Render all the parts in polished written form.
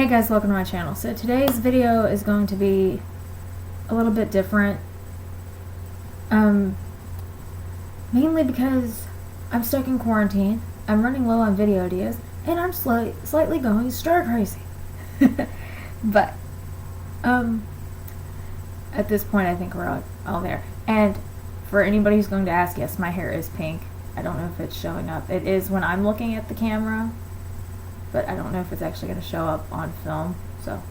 Hey guys, welcome to my channel. So today's video is going to be a little bit different. Mainly because I'm stuck in quarantine, I'm running low on video ideas, and I'm slightly going stir crazy. But, at this point I think we're all there. And for anybody who's going to ask, yes, my hair is pink. I don't know if it's showing up. It is when I'm looking at the camera, but I don't know if it's actually going to show up on film. So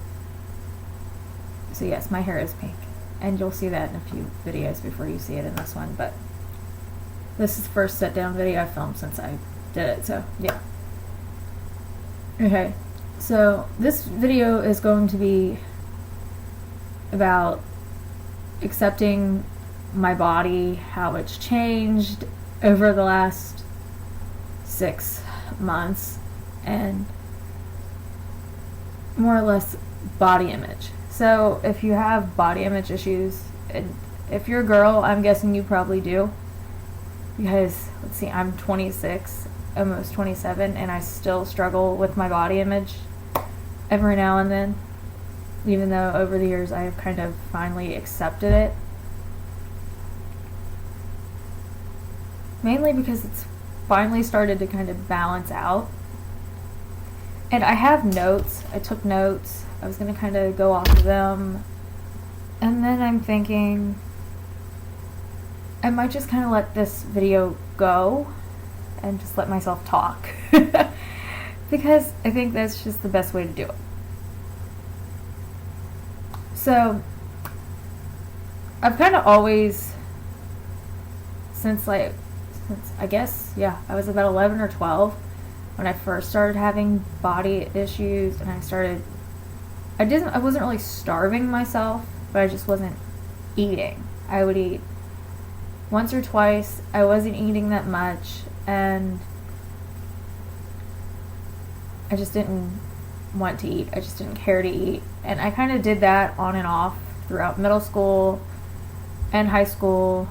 yes, my hair is pink, and you'll see that in a few videos before you see it in this one. But this is the first sit down video I filmed since I did it, so yeah. Okay, so this video is going to be about accepting my body, how it's changed over the last 6 months, and more or less body image. So if you have body image issues, and if you're a girl, I'm guessing you probably do, because let's see, I'm 26, almost 27, and I still struggle with my body image every now and then, even though over the years I have kind of finally accepted it. Mainly because it's finally started to kind of balance out. And I have notes. I took notes. I was going to kind of go off of them. And then I'm thinking I might just kind of let this video go and just let myself talk. Because I think that's just the best way to do it. So I've kind of always, since I guess, yeah, I was about 11 or 12 when I first started having body issues, and I wasn't really starving myself, but I just wasn't eating. I would eat once or twice. I wasn't eating that much, and I just didn't want to eat. I just didn't care to eat. And I kind of did that on and off throughout middle school and high school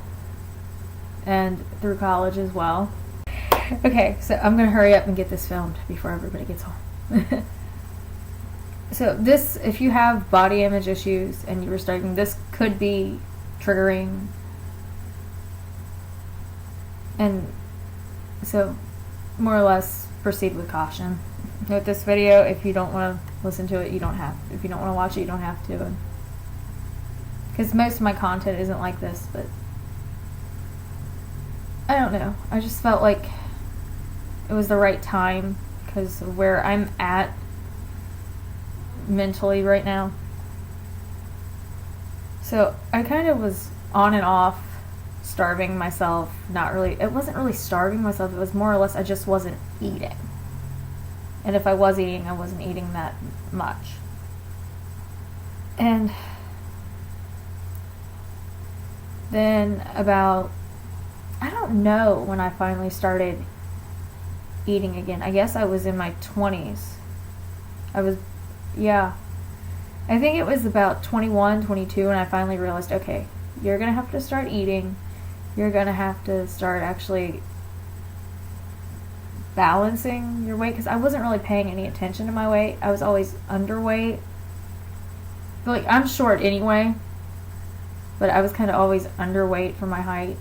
and through college as well. Okay, so I'm going to hurry up and get this filmed before everybody gets home. So this, if you have body image issues and you were starting, this could be triggering. And so, more or less, proceed with caution. With this video, if you don't want to listen to it, you don't have. If you don't want to watch it, you don't have to. Because most of my content isn't like this, but I don't know. I just felt like it was the right time because of where I'm at mentally right now. So I kind of was on and off starving myself. Not really. It wasn't really starving myself. It was more or less I just wasn't eating. And if I was eating, I wasn't eating that much. And then about, I don't know when I finally started eating again. I guess I was in my 20s. I think it was about 21, 22 when I finally realized, okay, you're going to have to start eating. You're going to have to start actually balancing your weight, because I wasn't really paying any attention to my weight. I was always underweight. But like, I'm short anyway, but I was kind of always underweight for my height,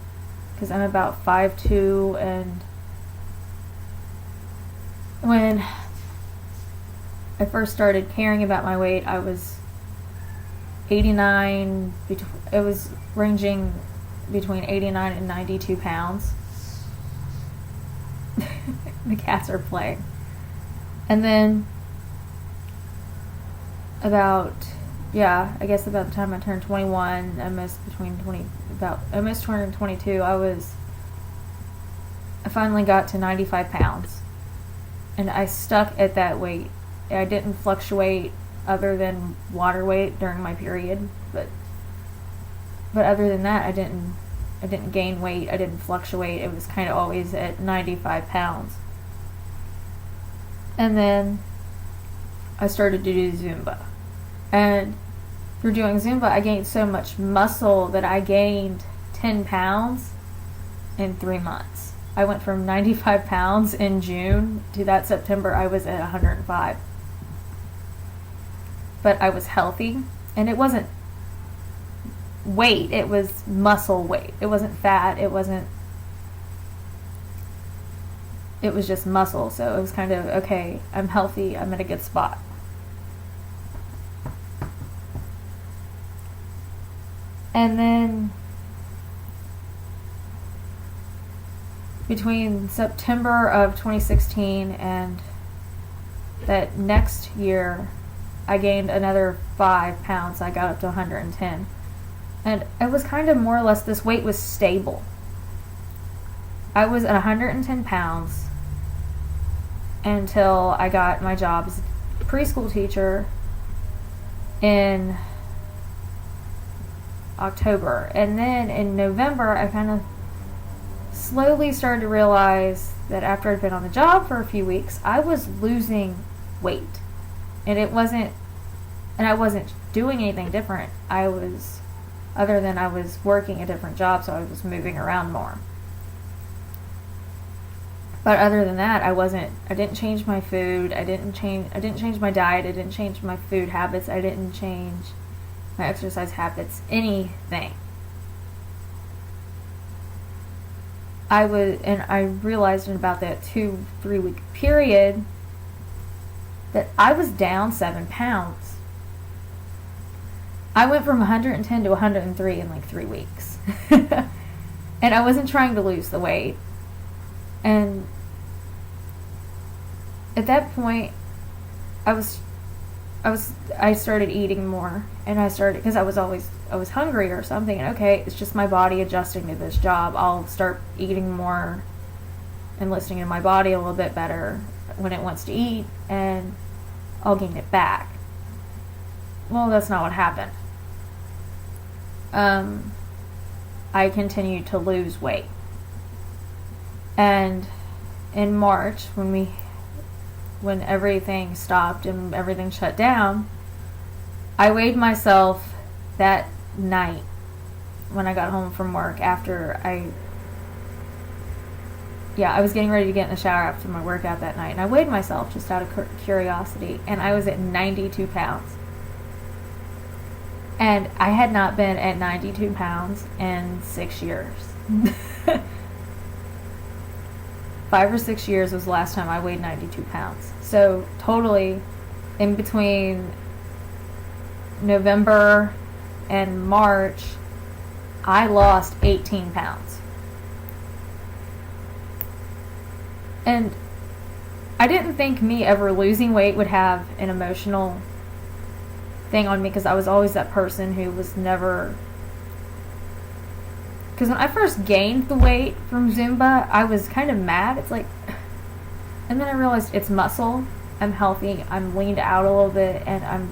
because I'm about 5'2", and when I first started caring about my weight, I was 89, it was ranging between 89 and 92 pounds. The cats are playing. And then I guess about the time I turned 21, almost turning 22, I finally got to 95 pounds. And I stuck at that weight. I didn't fluctuate other than water weight during my period, but other than that, I didn't gain weight. I didn't fluctuate. It was kind of always at 95 pounds. And then I started to do Zumba. And through doing Zumba, I gained so much muscle that I gained 10 pounds in 3 months. I went from 95 pounds in June to that September I was at 105. but I was healthy, and it wasn't weight, it was muscle weight. It wasn't fat, it was just muscle. So it was kind of, okay, I'm healthy, I'm in a good spot. And then between September of 2016 and that next year, I gained another 5 pounds. I got up to 110. And it was kind of more or less, this weight was stable. I was at 110 pounds until I got my job as a preschool teacher in October. And then in November, I kind of slowly started to realize that after I'd been on the job for a few weeks, I was losing weight. And I wasn't doing anything different. Other than I was working a different job, so I was moving around more. But other than that, I didn't change my food, I didn't change my diet, I didn't change my food habits, I didn't change my exercise habits, anything. I realized in about that 2-3 week period that I was down 7 pounds. I went from 110 to 103 in like 3 weeks. And I wasn't trying to lose the weight. And at that point, I started eating more, and because I was hungry or something, and okay, it's just my body adjusting to this job. I'll start eating more and listening to my body a little bit better when it wants to eat, and I'll gain it back. Well, that's not what happened. I continued to lose weight. And in March, when everything stopped and everything shut down, I weighed myself that night when I got home from work after I was getting ready to get in the shower after my workout that night, and I weighed myself just out of curiosity, and I was at 92 pounds. And I had not been at 92 pounds in 6 years. 5 or 6 years was the last time I weighed 92 pounds. So totally, in between November and March, I lost 18 pounds. And I didn't think me ever losing weight would have an emotional thing on me, because I was always that person who was never... Because when I first gained the weight from Zumba, I was kind of mad. It's like... And then I realized it's muscle. I'm healthy. I'm leaned out a little bit, and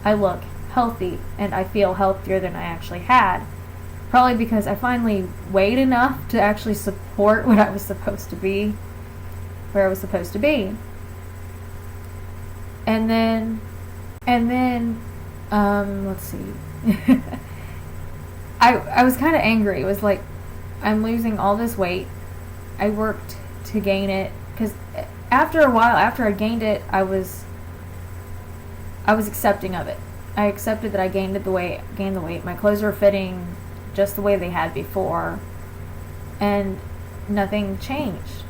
I look healthy, and I feel healthier than I actually had. Probably because I finally weighed enough to actually support what I was supposed to be, where I was supposed to be. And then let's see. I was kind of angry. It was like, I'm losing all this weight. I worked to gain it, because after a while, after I gained it, I was accepting of it. I accepted that I gained the weight. My clothes were fitting just the way they had before, and nothing changed.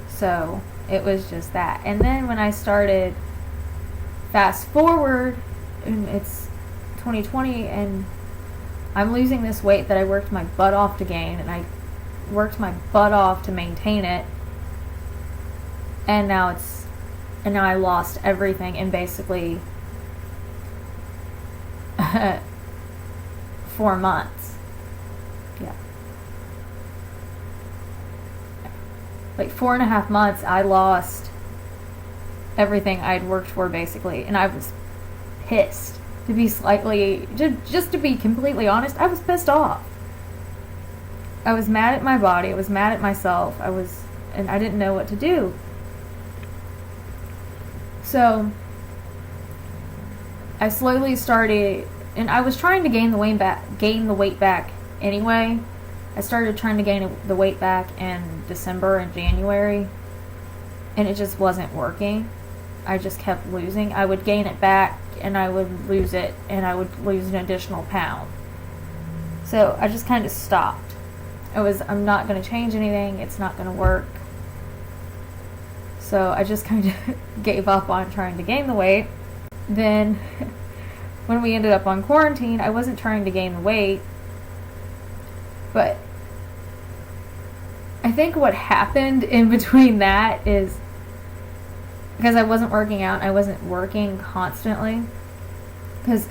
So it was just that. And then when I started, fast forward, and it's 2020, and I'm losing this weight that I worked my butt off to gain, and I worked my butt off to maintain it, and now I lost everything in basically 4 months. Yeah. Like 4.5 months, I lost everything I'd worked for, basically, and I was pissed. To be just to be completely honest, I was pissed off. I was mad at my body, I was mad at myself, and I didn't know what to do. So I slowly started, and I was trying to gain the weight back anyway. I started trying to gain the weight back in December and January, and it just wasn't working. I just kept losing. I would gain it back and I would lose it, and I would lose an additional pound. So I just kind of stopped. I'm not going to change anything. It's not going to work. So I just kind of gave up on trying to gain the weight. Then when we ended up on quarantine, I wasn't trying to gain the weight, but I think what happened in between that is because I wasn't working out, I wasn't working constantly, because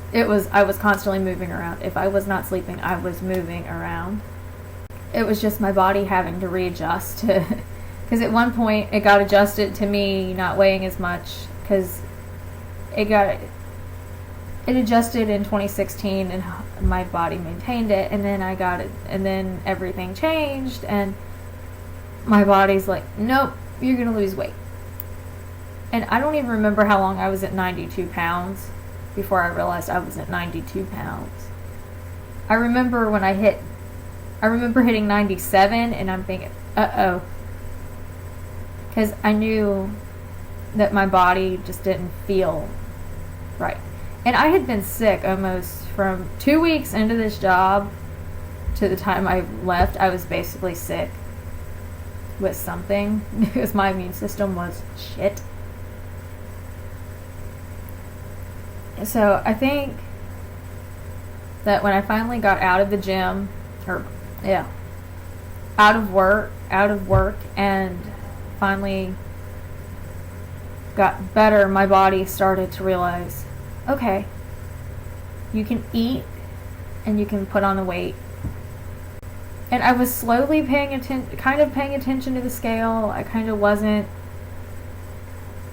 I was constantly moving around. If I was not sleeping, I was moving around. It was just my body having to readjust to, because at one point it got adjusted to me not weighing as much, because it adjusted in 2016 and my body maintained it, and then I got it, and then everything changed and my body's like, nope, you're gonna lose weight. And I don't even remember how long I was at 92 pounds before I realized I was at 92 pounds. I remember hitting 97 and I'm thinking, uh-oh. Because I knew that my body just didn't feel right. And I had been sick almost from 2 weeks into this job to the time I left. I was basically sick with something because my immune system was shit. So I think that when I finally got out of the gym, out of work and finally got better, my body started to realize, okay, you can eat and you can put on the weight. And I was slowly paying attention to the scale. I kind of wasn't.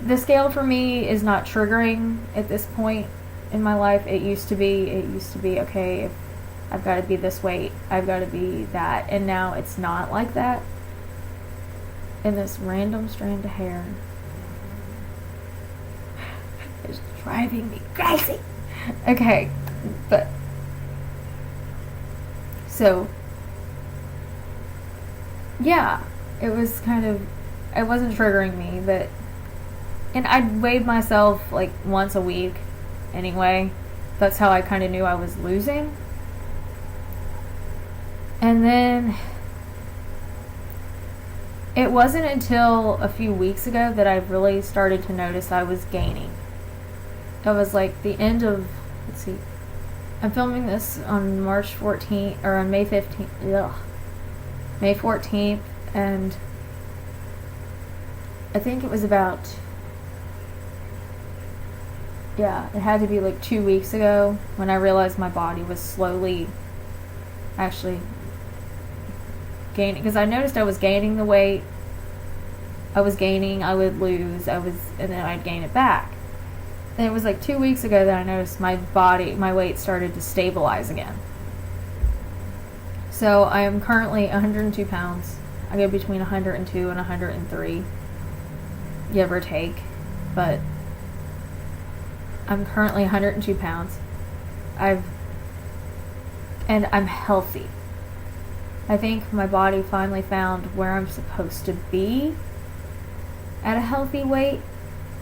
The scale for me is not triggering at this point in my life. It used to be, okay, if I've got to be this weight, I've got to be that. And now it's not like that. And this random strand of hair is driving me crazy. Okay, but so yeah, it wasn't triggering me, but, and I'd weighed myself like once a week anyway. That's how I kind of knew I was losing. And then it wasn't until a few weeks ago that I really started to notice I was gaining. It was like the end of, let's see, I'm filming this on March 14th, or on May 15th, May 14th, and I think it was about, it had to be like 2 weeks ago when I realized my body was slowly actually gaining, because I noticed I was gaining the weight. I would lose, and then I'd gain it back. And it was like 2 weeks ago that I noticed my weight started to stabilize again. So I am currently 102 pounds. I go between 102 and 103, give or take. But I'm currently 102 pounds. And I'm healthy. I think my body finally found where I'm supposed to be at a healthy weight.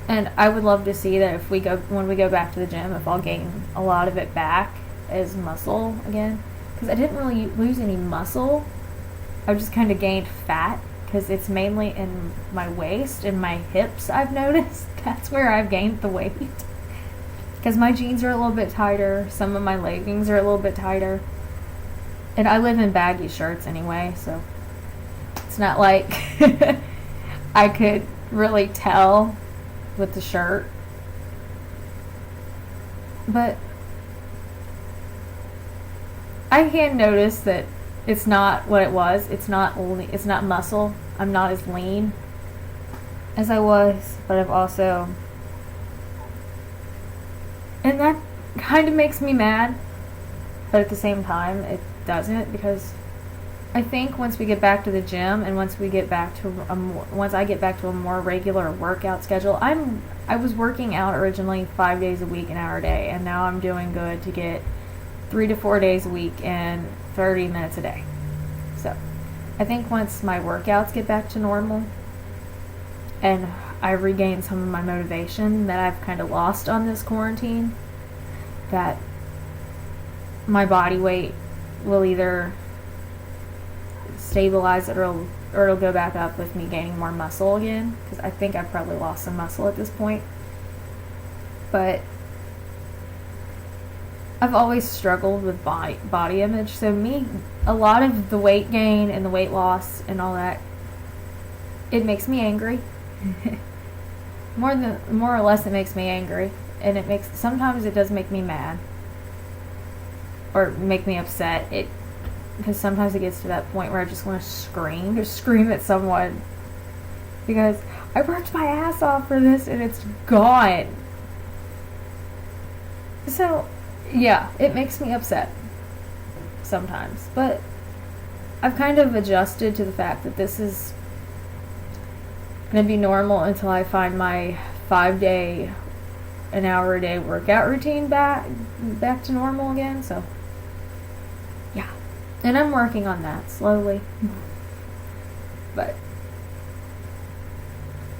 And I would love to see that when we go back to the gym, if I'll gain a lot of it back as muscle again. Because I didn't really lose any muscle. I just kind of gained fat, because it's mainly in my waist and my hips, I've noticed. That's where I've gained the weight. Because my jeans are a little bit tighter. Some of my leggings are a little bit tighter. And I live in baggy shirts anyway, so it's not like I could really tell with the shirt. But I can notice that it's not what it was. It's not muscle. I'm not as lean as I was, but I've also, and that kind of makes me mad, but at the same time it doesn't, because I think once we get back to the gym and once I get back to a more regular workout schedule, I was working out originally 5 days a week, an hour a day, and now I'm doing good to get 3 to 4 days a week and 30 minutes a day. So I think once my workouts get back to normal and I regained some of my motivation that I've kind of lost on this quarantine. That my body weight will either stabilize it or it'll go back up with me gaining more muscle again, because I think I've probably lost some muscle at this point. But I've always struggled with body image, so a lot of the weight gain and the weight loss and all that, it makes me angry. More or less, it makes me angry, and sometimes it does make me mad or make me upset. Because sometimes it gets to that point where I just want to scream at someone, because I worked my ass off for this and it's gone. So, yeah, it makes me upset sometimes, but I've kind of adjusted to the fact that this is going to be normal until I find my 5-day, an hour a day workout routine back to normal again. So, yeah. And I'm working on that slowly. But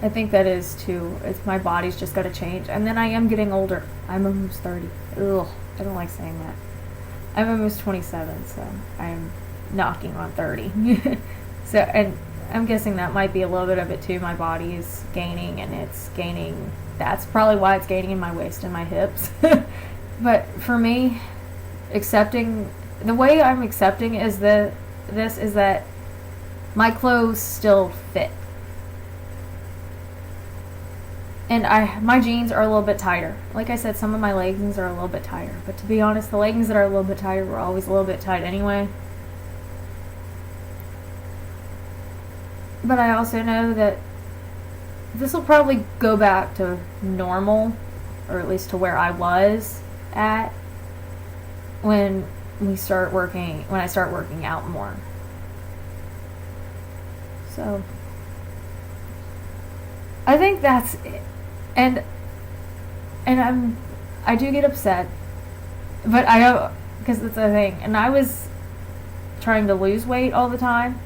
I think that is too, my body's just got to change. And then I am getting older. I'm almost 30. Ugh, I don't like saying that. I'm almost 27, so I'm knocking on 30. So, and I'm guessing that might be a little bit of it too. My body is gaining, and it's gaining. That's probably why it's gaining in my waist and my hips. But for me, the way I'm accepting is that my clothes still fit. And my jeans are a little bit tighter. Like I said, some of my leggings are a little bit tighter. But to be honest, the leggings that are a little bit tighter were always a little bit tight anyway. But I also know that this will probably go back to normal, or at least to where I was at when I start working out more. So I think that's it. And I do get upset, but I don't, because it's a thing. And I was trying to lose weight all the time,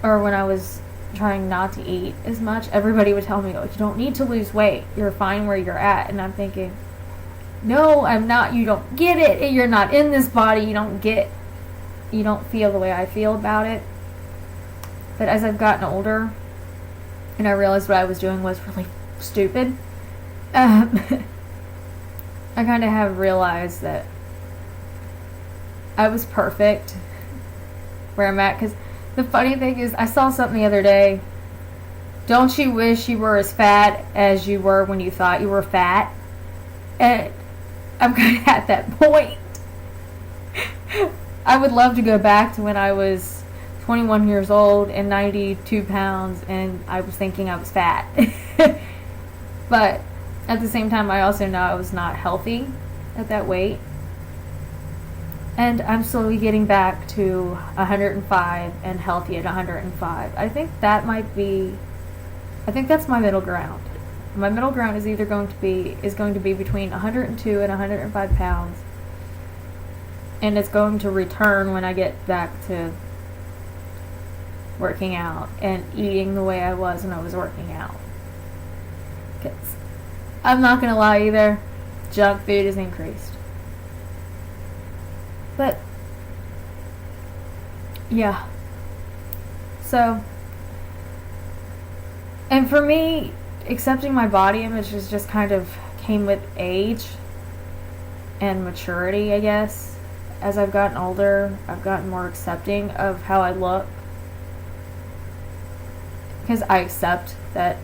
or when I was trying not to eat as much, everybody would tell me, "Oh, you don't need to lose weight. You're fine where you're at." And I'm thinking, no, I'm not. You don't get it. You're not in this body. You don't feel the way I feel about it. But as I've gotten older, and I realized what I was doing was really stupid, I kind of have realized that I was perfect where I'm at. Because the funny thing is, I saw something the other day. Don't you wish you were as fat as you were when you thought you were fat? And I'm kind of at that point. I would love to go back to when I was 21 years old and 92 pounds and I was thinking I was fat. But at the same time, I also know I was not healthy at that weight. And I'm slowly getting back to 105 and healthy at 105. I think that's my middle ground. My middle ground is going to be between 102 and 105 pounds. And it's going to return when I get back to working out and eating the way I was when I was working out. 'Cause I'm not going to lie either, junk food has increased. But, yeah. So, and for me, accepting my body image is just kind of came with age and maturity, I guess. As I've gotten older, I've gotten more accepting of how I look. Because I accept that.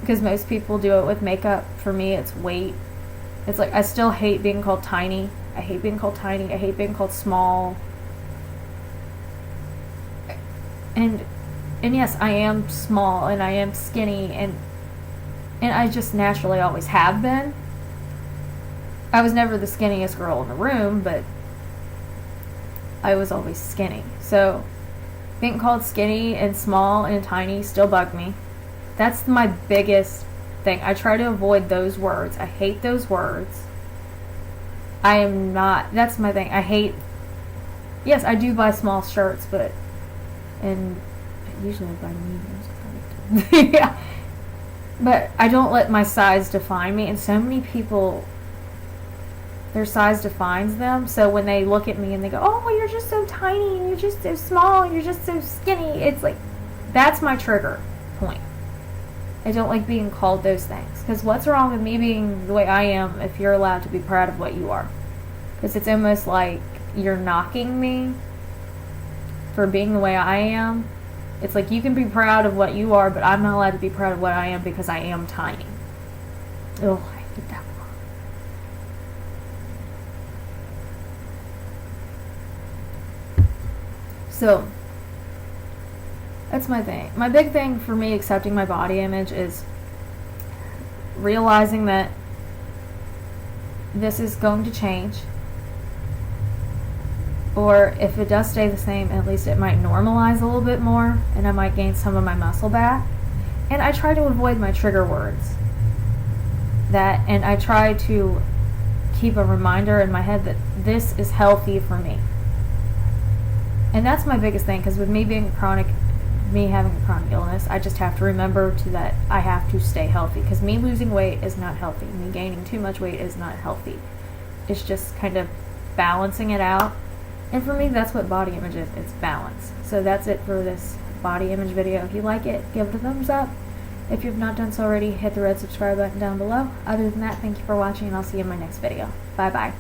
Because most people do it with makeup. For me, it's weight. It's like, I still hate being called tiny. I hate being called tiny. I hate being called small. And yes, I am small and I am skinny, and I just naturally always have been. I was never the skinniest girl in the room, but I was always skinny. So being called skinny and small and tiny still bug me. That's my biggest thing. I try to avoid those words. I hate those words. That's my thing. Yes, I do buy small shirts, but and usually by mediums. Yeah. But I don't let my size define me, and so many people, their size defines them. So when they look at me and they go, oh, you're just so tiny, and you're just so small, and you're just so skinny, it's like, that's my trigger point. I don't like being called those things. Because what's wrong with me being the way I am if you're allowed to be proud of what you are? Because it's almost like you're knocking me for being the way I am. It's like you can be proud of what you are, but I'm not allowed to be proud of what I am because I am tiny. Oh, I hate that one. So, that's my thing. My big thing for me accepting my body image is realizing that this is going to change. Or if it does stay the same, at least it might normalize a little bit more, and I might gain some of my muscle back. And I try to avoid my trigger words. And I try to keep a reminder in my head that this is healthy for me. And that's my biggest thing, because with me having a chronic illness, I just have to remember that I have to stay healthy, because me losing weight is not healthy. Me gaining too much weight is not healthy. It's just kind of balancing it out. And for me, that's what body image is. It's balance. So that's it for this body image video. If you like it, give it a thumbs up. If you've not done so already, hit the red subscribe button down below. Other than that, thank you for watching, and I'll see you in my next video. Bye-bye.